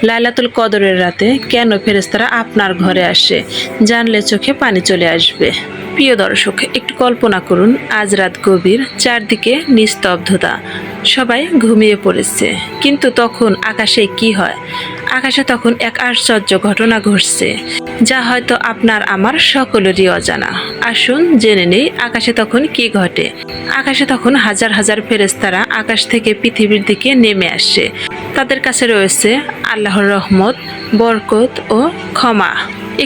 লাইলাতুল কদরের রাতে কেন ফেরেশতারা আপনার ঘরে আসে, জানলে চোখে পানি চলে আসবে। প্রিয় দর্শক, একটু কল্পনা করুন, আজ রাত গভীর, চারদিকে নিস্তব্ধতা, সবাই ঘুমিয়ে পড়েছে। কিন্তু তখন আকাশে কি হয়? আকাশে তখন এক আশ্চর্য ঘটনা ঘটছে, যা হয়তো আপনার আমার সকলেরই অজানা। আসুন জেনে নেই আকাশে তখন কি ঘটে। আকাশে তখন হাজার হাজার ফেরেশতারা আকাশ থেকে পৃথিবীর দিকে নেমে আসে। তাদের কাছে রয়েছে আল্লাহর রহমত, বরকত ও ক্ষমা।